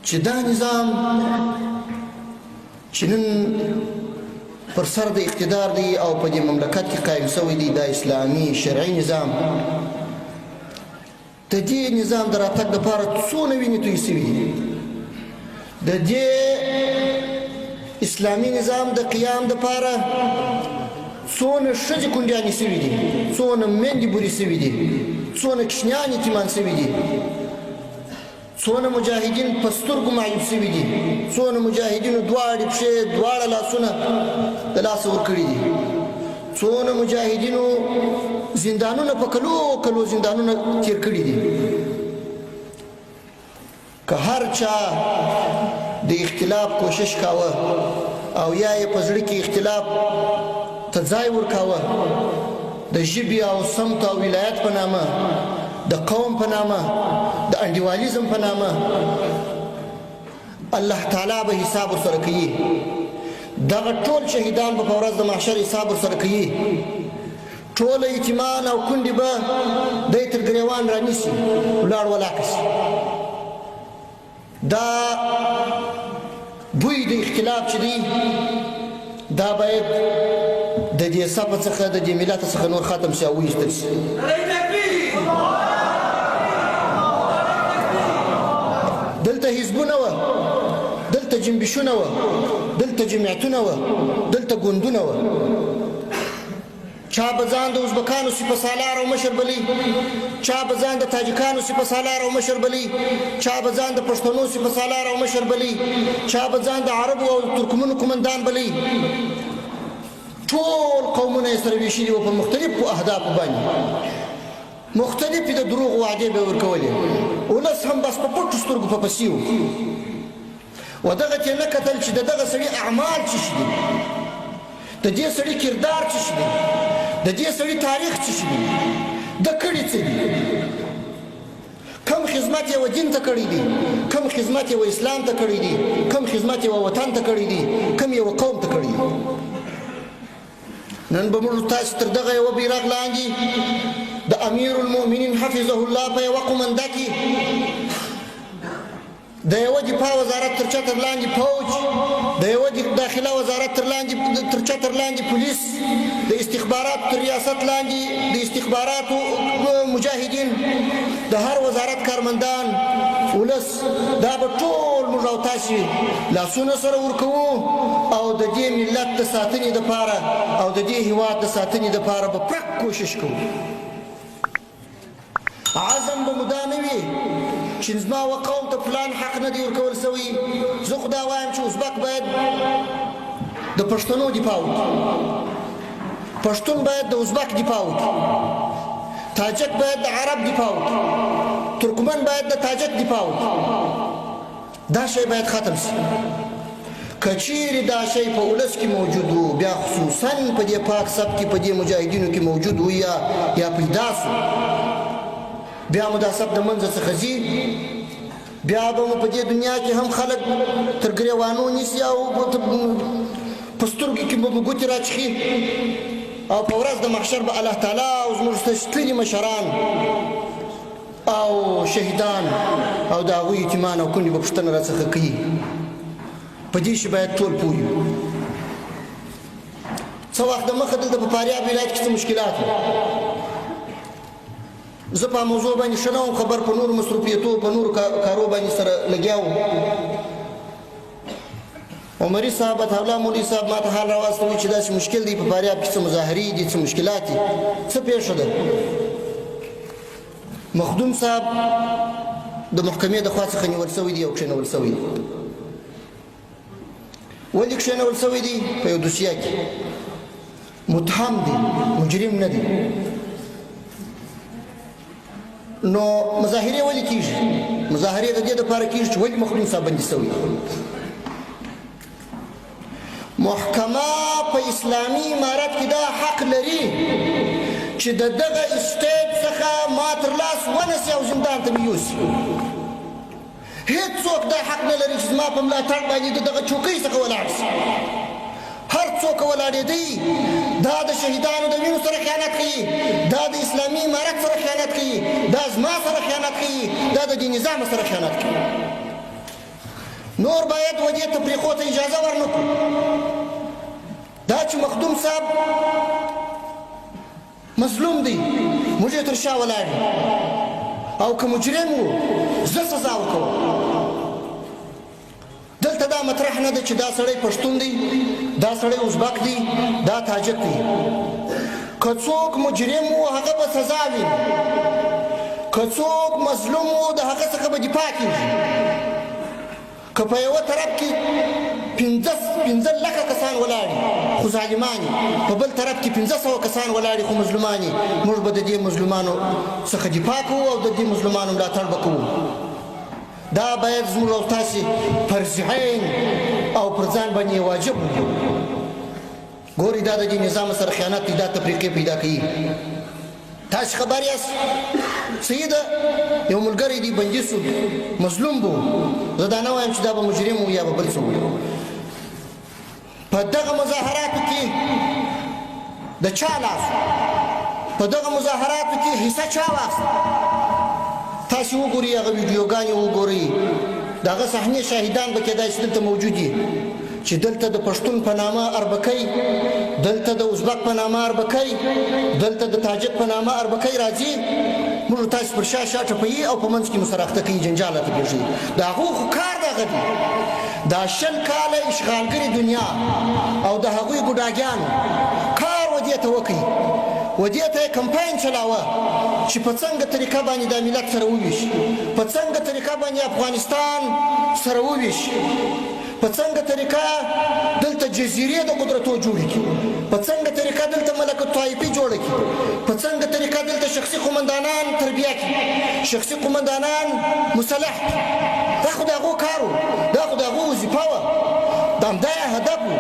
چې دا نظام چې نن پر سر د اقتدار دی او په دې مملکت کې قایم شوی دی دا اسلامي شرعي نظام د دې نظام د راتګ دپاره څونه وینې توی شوي دي د دې اسلامي نظام د قیام دپاره څونه ښځې کونډیانې شوي دي څونه میندې بورې شوي دي څونه کوچنیان یتیمان شوي دي څونه مجاهدین په سترګو معیوب شوي دي څونه مجاهدینو دواړې پښې دواړه لاسونه د لاسه ورکړي دي څونه مجاهدینو زندانونه په کلو کلو زندانونه تیر کړي دي که هر چا د اختلاف کوشش کاوه او یا یې په زړه کې اختلاف ته ځای ورکاوه د ژبې او سمت او ولایت په نامه د قوم په نامه د انډیوالیزم په نامه الله تعالی به حساب ورسره کوي دغه ټول شهیدان به په ورځ د محشر حساب ورسره کوي ټول یتیمان او کونډې به دی تر ګریوان رانیسي ولاړ ولاکه شي دا بوی د اختلاف چې دی دا باید د دې صفه څخه د دې ملت څخه نور ختم شي او ویستل شي دلته حزبونه وه دلته جنبشونه وه دلته جمعیتونه وه دلته ګوندونه وه چا به ځان د ازبکانو سپه سالار او مشر بلی چا به ځان د تاجکانو سپه سالار او مشر بلی چا به ځان د پښتنو سپه سالار او مشر بلی چا به ځان د عربو او ترکمنو قمندان بلی ټول قومونه یې سره ویشلي وو په مختلفو اهدافو باندې مختلفې د دروغ وعدې به یې ورکولې ولس هم بس په پټو سترګو په پسې و و دغه ته یې نه کتل چې د دغه سړي اعمال څه شي دي د دې سړي کردار څه شي دی د دې سړي تاریخ څه شي دی د کړي څه دي کم خدمت یې و دین ته کړی دی کم خدمت یې و اسلام ته کړی دی کم خدمت یې و وطن ته کړی دی کم یې و قوم ته کړی دی نن به موږ تاسو تر دغه یوه بیرغ لاندې د امیر المؤمنین حفظه الله په یوه قومنده کې د یوه دفاع وزارت تر چتر لاندې فوج د یوه داخله وزارت تر چتر لاندې پولیس د استخباراتو تر ریاست لاندې د استخباراتو مجاهدین د هر وزارت کارمندان ولس دا به ټول موږ او تاسې لاسونه سره ورکوو او د دې ملت د ساتنې دپاره او د دې هېواد د ساتنې دپاره به پرک کوشش کوو عزم به مو دا نه وي چې زما و قوم ته فلان حق نه دی ورکول سوی زه خو دا وایم چې ازبک باید د پښتنو دفاع وکړي پښتون باید د ازبک دفاع وکړي تاجک باید د عرب دفاع وکړي ترکمن باید د تاجک دفاع وکړي دا شی باید ختم شي که چیرې دا شی په ولس کې موجود و بیا خصوصا په دې پاک سب کې په دې مجاهدینو کې موجود و یا پیدا سو بیا مو دا سب د منځه څخه ځي بیا به مو په دې دنیا کې هم خلک تر ګریوانو نیسي او په سترګو کې به مو ګوتې راچخي او په ورځ د محشر به الله تعالی او زموږ ستړي مشران او شهیدان او د هغوی یتیمان او کونډې به پوښتنه راڅخه کوي په دې شي باید ټول پوه یو څه وخت دمخه دلته په فاریاب ولایت کې څه مشکلات وو زه په موضوع باندې ښه نه وم خبر په نورو مصروفیتو په نورو کارو باندې سره لګیا وم عمري صاحب عطاالله مولوي صاحب ما ته حال راواستوي چې داسې مشکل دی په فاریاب کې څه مظاهرې دي څه مشکلات دي څه پېښه ده مخدوم صاحب د محکمې د خوا څخه نیول سوی دی او کښېنول سوی دی ولې کښېنول سوی دی په یو دوسیه کې متهم دی مجرم نه دی نو مظاهرې ولې کېږي مظاهرې د دې دپاره کېږي چې ولې مخدوم صاحب بندي سوی محکمه په اسلامي امارت کې دا حق لري چې د دغه اسټیټ څخه ما تر لاس ونیسي او زندان ته مې یوسي هیڅوک دا حق نه لري چې زما په ملاتړ باندې د دغه چوکۍ څخه ولاړ شي هر څوک ولاړېدی دا د شهیدانو د وینو سره خیانت کوي دا د اسلامي امارت سره خیانت کوي دا زما سره خیانت کوي دا د دې نظام سره خیانت کوي نور باید ودې تفریقو ته اجازه ورنکړو دا چې مخدوم صاحب مظلوم دی موږ یې تر شا ولاړ او که مجرم و زه سزا ورکوم دلته دا مطرح نه ده چې دا سړی پښتون دی دا سړی ازبک دی دا تاجک دی که څوک مجرم و هغه به سزا ویني که څوک مظلوم و د هغه څخه به دفاع کېږي که په یوه طرف کې 15 لکه کسان ولاړي خو ظالمان په بل طرف کې 1500 کسان ولاړي خو مظلومان موږ به د دې مظلومانو څخه دفاع کوو او د دې مظلومانو ملاتړ به کوو دا باید زموږ او تاسې فرض عین او پر ځان باندې واجب ګوري دا د دې نظام سره خیانت دی دا تفریقې پیدا کوي تاسې خبر یاست صحیح ده یو ملګری دی بندي شو مظلوم بو زه دا نه وایم چې دا به مجرم و یا به بل څه په دغه مظاهراتو کې د چا لاس په دغه مظاهراتو کې حصه چا واخیسته تاسې وګورئ هغه ویډیوګانې وګورئ د هغه صحنې شاهدان به کېدای شي دلته موجود دي چې دلته د پښتون په نامه اربکی دلته د ازبک په نامه اربکی دلته د تاجک په نامه اربکی راځي موږ تاسې پر شا شا ټپوي او په منځ کې مو سره اخته کوي جنجال راته پېښوي د هغو خو کار دغه دی دا 20 کاله اشغالګرې دنیا او د هغوی ګوډاګیانو کار ودې ته وکړي ودې ته یې کمپاین چلاوه چې په څنګه طریقه باندې دا ملت سره وویشي په څنګه طریقه باندې افغانستان سره وویشي په څنګه طریقه دلته جزیرې د قدرتو جوړې کړي په څنګه طریقه دلته ملکه طایفي جوړه کړي په څنګه طریقه دلته شخصي قومندانان تربیه کړي شخصي قومندانان مسلح دا خو د هغو کار و دا خو د هغو وظیفه وه د همدا یې هدف و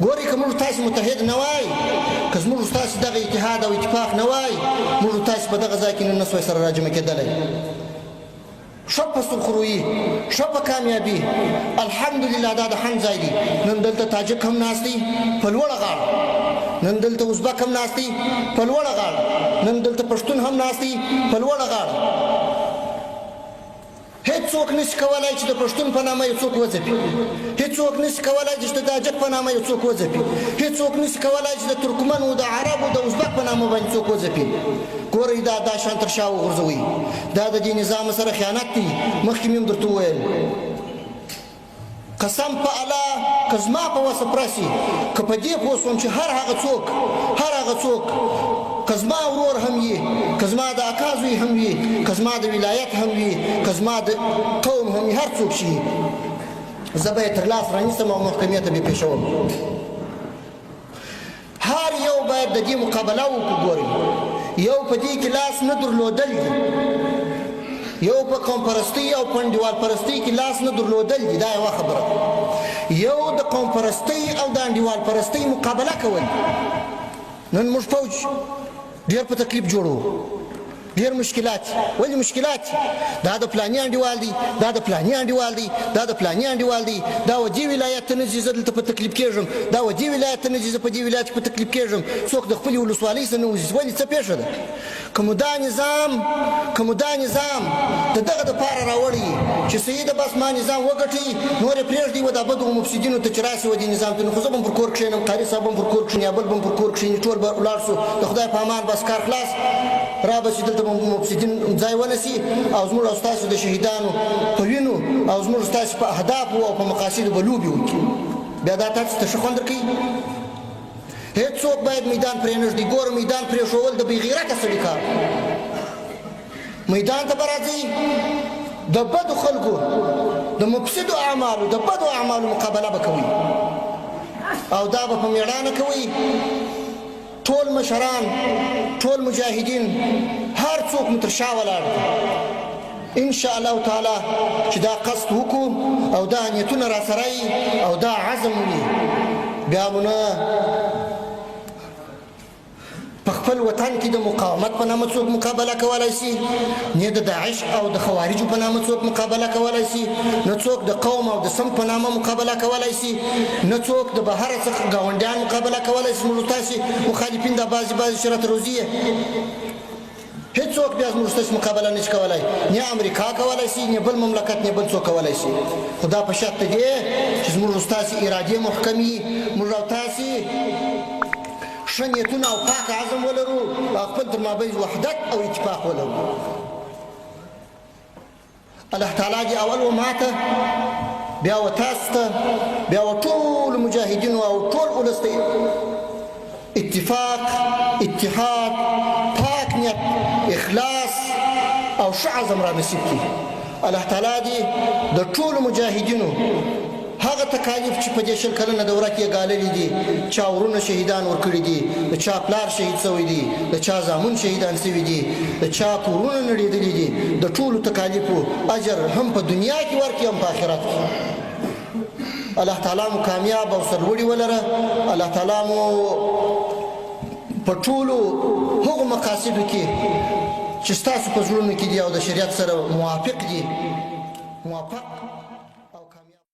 ګورئ که موږ تاسې متحد نه وای که زموږ تاسې دغه اتحاد او اتفاق نه وای موږ تاسې په دغه ځای کې نن نسوای سره راجمع کېدلی ښه په سرخرویي ښه په کامیابي الحمدلله دا د حمد ځای دی نن دلته تاجک هم ناست دی په لوړه غاړه نن دلته ازبک هم ناست دی په لوړه غاړه نن دلته پښتون هم ناست دی په لوړه غاړه هیڅوک نشي کولای چې د پښتون په نامه یو څوک وځپي هیڅوک نشي کولای چې د تاجک په نامه یو څوک وځپي هیڅوک نشي کولای چې د ترکمنو د عربو د ازبک په نامه باندې څوک وځپي ګورئ دا شان تر شا وغورځوئ دا د دې نظام سره خیانت دی مخکې مې هم درته وویل قسم په الله که زما په وسه پرسي که په دې پوه شوم چې هر هغه څوک که زما ورور هم وي که زما د اکا زوی هم وي که زما د ولایت هم وي که زما د قوم هم وي هر څوک شي زه به یې تر لاس رانیسم او محکمې ته به یې پېښوم هر یو باید د دې مقابله وکړو ګورئ یو په دې کې لاس نه درلودل دي یو په قوم پرستی او په انډیوال پرستی کې لاس نه درلودل دي دا یوه خبره یو د قوم پرستی او د انډیوال پرستی مقابله کول نن موږ فوج ډېر په تکلیف جوړو ډېر مشکلات ولې مشکلات دا د فلاني انډیوال دی دا د فلاني انډیوال دی دا د فلاني انډیوال دی دا و دې ولایت ته نه ځي زه دلته په تکلیف کېږم دا و دې ولایت ته نه ځي زه په دې ولایت کې په تکلیف کېږم څوک د خپلې ولسوالۍ څخه نه وځي ولې څه پېښه ده که مو دا نظام د دغه دپاره راوړی چې صحیح ده بس ما نظام وګټي نور یې پرېږدي و دا بدو مفسدینو ته چې راسي و دې نظام ته نو خو زه به هم پر کور کښېنم قاري صاحب هم پر کور کښېني یا بل به هم پر کور کښېني ټول به ولاړ شو د خدای په امان بس کار خلاص را به چې دلته مفسدین ځای ونسي او زموږ او ستاسو د شهیدانو په وینو او زموږ ستاسو په اهدافو او په مقاصدو به لوبې وکړي بیا دا تاسو ته ښه خوند درکوي هیڅوک باید میدان پرېنږدي ګوره میدان پرېښول د بې غیرته سړي کار میدان ته به راځئ د بدو خلکو د مفسدو اعمالو د بدو اعمالو مقابله به کوئ او دا به په مېړانه کوئ ټول مشران ټول مجاهدین هر څوک مو تر شا ولاړ دي ان شاء الله تعالی چې دا قصد وکړو او دا نیتونه را سره او دا عزم وي بیا مو نه په خپل وطن کې د مقاومت په نامه څوک مقابله کولی شي نه د داعش او د خوارجو په نامه څوک مقابله کولی شي نه څوک د قوم او د سم په نامه مقابله کولی شي نه څوک د بهر څخه ګاونډیان مقابله کولی شي موږ تاسې مخالفین دا بعضې چې راته روزي هیڅوک څوک بیا زموږ ستاسو مقابله نشي کولی، نه امریکا کولی شي، نه بل مملکت، نه بل څوک کولی شي. خو دا په شرط دی چې زموږ او ستاسې ارادې محکمې، موږ او تاسې ښه نیتونه او پاک عزم ولرو او خپل تر مابین وحدت او اتفاق ولرو. الله تعالی دې اول و ماته، بیا و تاسو ته، بیا و ټولو مجاهدینو او ټول ولس ته اتفاق، اتحاد، پاک نیت، اخلاص او ښه عزم را نصیب کړي. الله تعالی دې د ټولو مجاهدینو هغه تکالیف چې په دې 20 کلنه دوره کې ګاللي دي، چا ورونه شهیدان ورکړي دي، د چا پلار شهید شوی دي، د چا زامن شهیدان شوي دي، د چا کورونه نړېدلي دي، د ټولو تکالیفو اجر هم په دنیا کې ورکړي هم په آخرت کې. الله تعالی مو کامیاب او سرلوړي ولره. الله تعالی مو په ټولو هغو مقاصدو کې چې ستاسو په زړونو کې دي او د شریعت سره موافق دي موفق